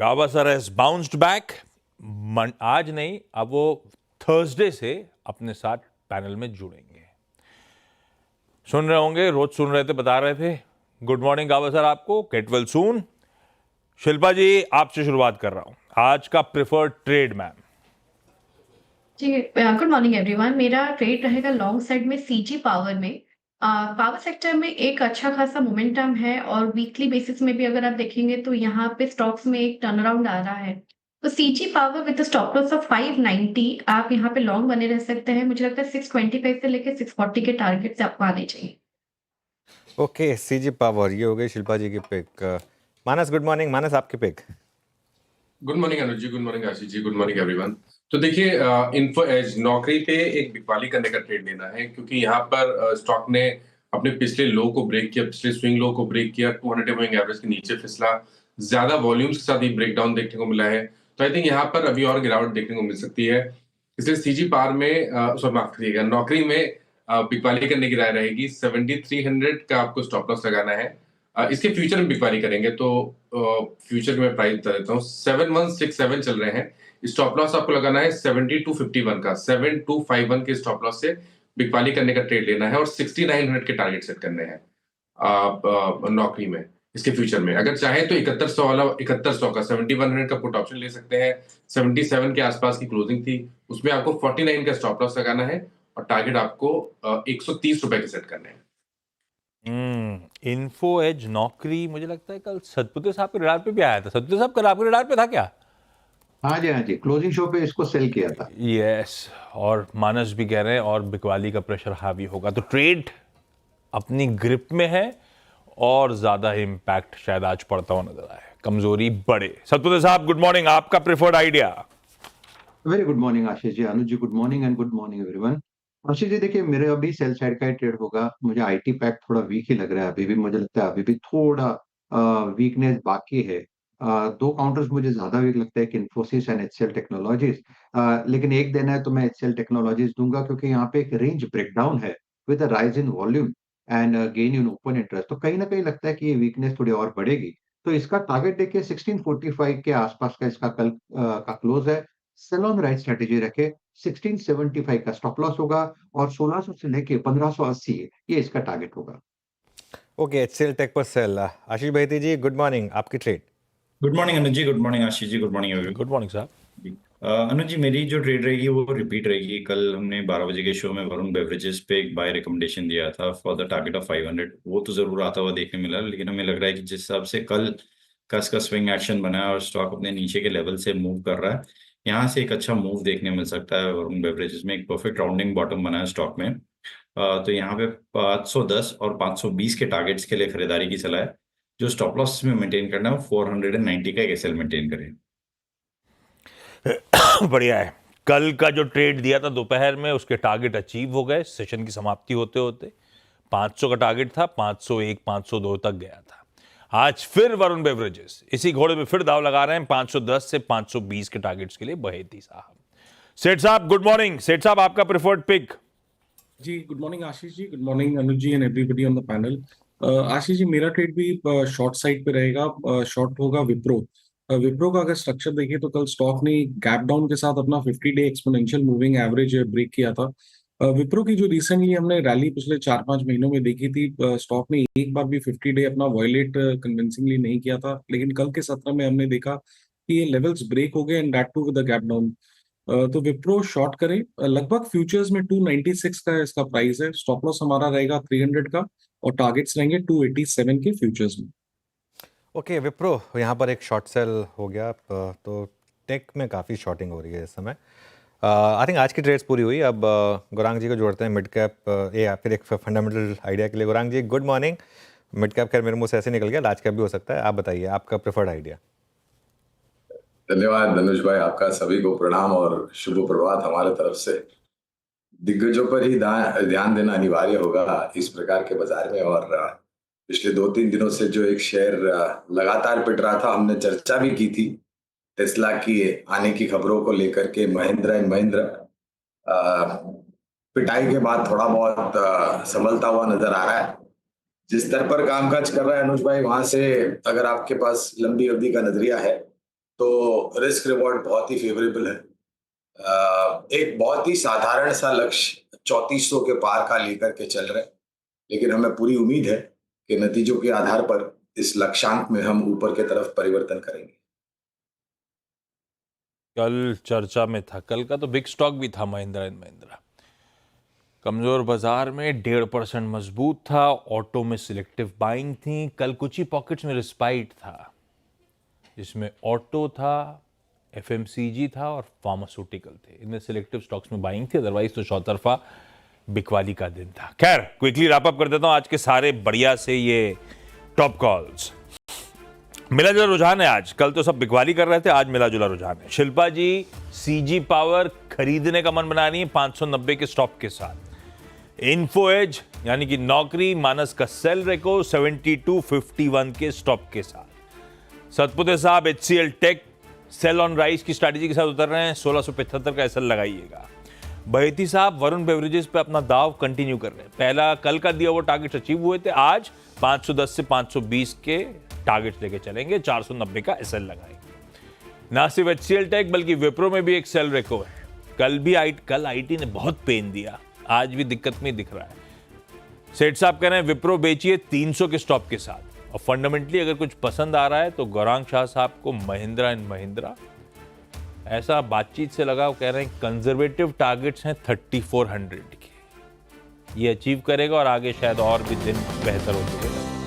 Gavaskar has bounced back. आज नहीं, अब वो थर्सडे से अपने साथ पैनल में जुड़ेंगे। सुन रहे होंगे, रोज सुन रहे थे, बता रहे थे। गुड मॉर्निंग गावस्कर आपको, गेट वेल सून। शिल्पा जी, आपसे शुरुआत कर रहा हूं। आज का प्रिफर्ड ट्रेड मैम। जी, गुड मॉर्निंग एवरीवन। मेरा ट्रेड रहेगा लॉन्ग साइड में सीजी पावर में। पावर सेक्टर में एक अच्छा खासा मोमेंटम है और वीकली बेसिस में भी अगर आप देखेंगे तो यहाँ पे स्टॉक्स में एक टर्न अराउंड आ रहा है। तो CG power with stop loss of 590 आप यहाँ पे लॉन्ग बने रह सकते हैं। मुझे लगता है 625 से लेकर 640 के टारगेट से आपको आने चाहिए। ओके, सीजी पावर ये हो गई शिल्पा जी की पिक। मानस, गुड मॉर्निंग। मानस, आपकी pick. Good morning Anuj ji, good morning Ashish ji, good morning everyone. तो देखिए, इन्फो एज नौकरी पे एक बिकवाली करने का ट्रेड लेना है, क्योंकि यहाँ पर स्टॉक ने अपने पिछले लो को ब्रेक किया, पिछले स्विंग लो को ब्रेक किया, 200 मूविंग एवरेज के नीचे फिसला, ज्यादा वॉल्यूम्स के साथ ही ब्रेकडाउन देखने को मिला है। तो आई थिंक यहाँ पर अभी और गिरावट देखने को मिल सकती है। इसलिए सीजी पार में माफ करिएगा, नौकरी में बिकवाली करने की राय रहेगी। 7300 का आपको स्टॉप लॉस लगाना है। इसके फ्यूचर में बिकवाली करेंगे तो फ्यूचर में प्राइस बता देता हूँ, 7167 चल रहे हैं। स्टॉप लॉस आपको लगाना है 7251 का, 7251 के स्टॉप लॉस से बिकवाली करने का ट्रेड लेना है और 6900 के टारगेट सेट करने हैं नौकरी में। इसके फ्यूचर में अगर चाहे तो 7100 वाला, 7100 का 7100 का पुट ऑप्शन ले सकते हैं। 77 के आसपास की क्लोजिंग थी, उसमें आपको 49 का स्टॉप लॉस लगाना है और टारगेट आपको 130 रुपए के सेट करने हैं। इन्फो एज नौकरी, मुझे लगता है कल सतपुते साहब के रडार पे भी आया था। सतपुते साहब कल आपके रडार पे था क्या? हाँ जी, क्लोजिंग शो पे इसको सेल किया था। यस, और मानस भी कह रहे हैं और बिकवाली का प्रेशर हावी होगा, तो ट्रेड अपनी ग्रिप में है और ज्यादा इम्पैक्ट शायद आज पड़ता हुआ नजर आए, कमजोरी बढ़े। सतपुते साहब, गुड मॉर्निंग, आपका preferred idea. Very good morning Ashish ji, Anuj ji good morning and good morning everyone. Ashish ji देखिए, मेरे अभी सेल साइड का ही ट्रेड होगा। मुझे आईटी पैक थोड़ा वीक ही लग रहा है अभी भी। मुझे लगता है अभी भी थोड़ा वीकनेस बाकी है। दो काउंटर्स मुझे ज्यादा वीक लगता है कि इन्फोसिस एंड एचसीएल टेक्नोलॉजीज। लेकिन एक देना है तो मैं एचसीएल टेक्नोलॉजीज दूंगा, क्योंकि यहाँ पे एक रेंज ब्रेकडाउन है with rise in volume and gain in open interest. तो कहीं ना कहीं लगता है कि ये वीकनेस थोड़ी और बढ़ेगी। तो इसका टारगेट देखिए 1645 के आसपास का इसका कल का क्लोज है। सेल ऑन राइट स्ट्रेटेजी रखे, 1675 का स्टॉप लॉस होगा और 1600 से लेके 1580 ये इसका टारगेट होगा। ओके, एचसीएल टेक पर सेल। आशीष भाई जी, गुड मॉर्निंग, आपकी trade. Good morning Anuj ji, good morning Ashish ji, good morning everyone. Good morning साहब। अनुज जी, मेरी जो ट्रेड रहेगी वो रिपीट रहेगी। कल हमने 12 बजे के शो में वरुण बेवरेजेस पे एक बाय रिकमेंडेशन दिया था फॉर द टारगेट ऑफ 500। वो तो जरूर आता हुआ देखने मिला, लेकिन हमें लग रहा है कि जिस हिसाब से कल का इसका स्विंग एक्शन बना है और स्टॉक अपने नीचे के लेवल से मूव कर रहा है, यहाँ से एक अच्छा मूव देखने मिल सकता है। वरुण बेवरेजेस में एक परफेक्ट राउंडिंग बॉटम बना है स्टॉक में। तो यहाँ पे 510 और 520 के टारगेट्स के लिए खरीदारी की सलाह है। जो स्टॉप लॉस में मेंटेन करना है वो 490 का एक एसएल मेंटेन करें। बढ़िया है। कल का जो ट्रेड दिया था दोपहर में, उसके टारगेट अचीव हो गए सेशन की समाप्ति होते होते। 500 का टारगेट था, 501 502 तक गया था। आज फिर वरुण बेवरेजेस इसी घोड़े में फिर दाव लगा रहे हैं 510 से 520 के टारगेट्स के लिए। बहेती साहब, सेठ साहब गुड मॉर्निंग। सेठ साहब, आपका प्रेफर्ड पिक। जी, good morning Ashish ji, good morning Anuj ji and everybody on the panel. Ashish ji, मेरा ट्रेड भी शॉर्ट साइड पे रहेगा। शॉर्ट होगा विप्रो। विप्रो का अगर स्ट्रक्चर देखिए तो कल स्टॉक ने गैप डाउन के साथ अपना 50 day exponential moving average break किया था। विप्रो की जो रिसेंटली हमने रैली पिछले 4-5 महीनों में देखी थी, स्टॉक ने एक बार भी 50 डे अपना वॉयलेट कन्विंसिंगली नहीं किया था, लेकिन कल के सत्र में हमने देखा कि ये लेवल्स ब्रेक हो गए and that too with the gap down. तो विप्रो शॉर्ट करें। लगभग फ्यूचर्स में 296 का इसका प्राइस है। स्टॉप लॉस हमारा रहेगा 300 का और टारगेट्स रहेंगे 287 के फ्यूचर्स में। ओके, विप्रो यहाँ पर एक शॉर्ट सेल हो गया। तो टेक में काफ़ी शॉर्टिंग हो रही है इस समय। आई थिंक आज की ट्रेड्स पूरी हुई। अब गौरांग जी को जोड़ते हैं मिड कैप या फिर एक फंडामेंटल आइडिया के लिए। गौरांग जी, गुड मॉर्निंग। मिड कैप खैर मेरे मुँह से ऐसे निकल गया, लार्ज कैप भी हो सकता है। आप बताइए आपका प्रेफर्ड आइडिया। धन्यवाद धनुष भाई, आपका सभी को प्रणाम और शुभ प्रभात हमारे तरफ से। दिग्गजों पर ही ध्यान देना अनिवार्य होगा इस प्रकार के बाजार में। और पिछले 2-3 दिनों से जो एक शेयर लगातार पिट रहा था, हमने चर्चा भी की थी टेस्ला की आने की खबरों को लेकर के। महिंद्रा एंड महिंद्रा पिटाई के बाद थोड़ा बहुत संभलता हुआ नजर आ रहा है। जिस स्तर पर कामकाज कर रहा है अनुज भाई, वहां से अगर आपके पास लंबी अवधि का नजरिया है तो रिस्क रिवॉर्ड बहुत ही फेवरेबल है। एक बहुत ही साधारण सा लक्ष्य 3400 के पार का लेकर के चल रहे हैं, लेकिन हमें पूरी उम्मीद है कि नतीजों के आधार पर इस लक्ष्यांक में हम ऊपर की तरफ परिवर्तन करेंगे। कल चर्चा में था, कल का तो बिग स्टॉक भी था महिंद्रा एंड महिंद्रा। कमजोर बाजार में 1.5% मजबूत था। ऑटो में सिलेक्टिव बाइंग थी। कल कुछ ही पॉकेट्स में रिस्पाइट था, जिसमें ऑटो था, एफएमसीजी था और फार्मास्यूटिकल थे। इनमें सिलेक्टिव स्टॉक्स में बाइंग थी, अदरवाइज तो चौतरफा बिकवाली का दिन था। खैर, क्विकली रैप अप कर देता हूं आज के सारे बढ़िया से ये टॉप कॉल्स। मिला जुला रुझान है आज। कल तो सब बिकवाली कर रहे थे, आज मिला जुला रुझान है। शिल्पा जी सीजी पावर खरीदने का मन बना रही है 590 के स्टॉप के साथ। इन्फो एज यानी कि नौकरी मानस का सेल रेको 7251 के स्टॉप के साथ। सतपुते साहब HCL tech sell on rise की स्ट्रैटेजी के साथ उतर रहे हैं, 1675 का एसएल लगाइएगा। बहेती साहब वरुण बेवरेजेस पे अपना दाव कंटिन्यू कर रहे हैं। पहला कल का दिया वो टारगेट अचीव हुए थे, आज 510 से 520 के टारगेट लेके चलेंगे, 490 का एसएल लगाएंगे। ना सिर्फ HCL टेक बल्कि विप्रो में भी एक सेल रेको है। कल आईटी ने बहुत पेन दिया, आज भी दिक्कत में दिख रहा है। सेठ साहब कह रहे हैं विप्रो बेचिए 300 के स्टॉप के साथ। और फंडामेंटली अगर कुछ पसंद आ रहा है तो गौरांग शाह साहब को महिंद्रा एंड महिंद्रा, ऐसा बातचीत से लगा, कह रहे हैं कंजर्वेटिव टारगेट्स हैं 3400 के, ये अचीव करेगा और आगे शायद और भी दिन बेहतर होते हैं।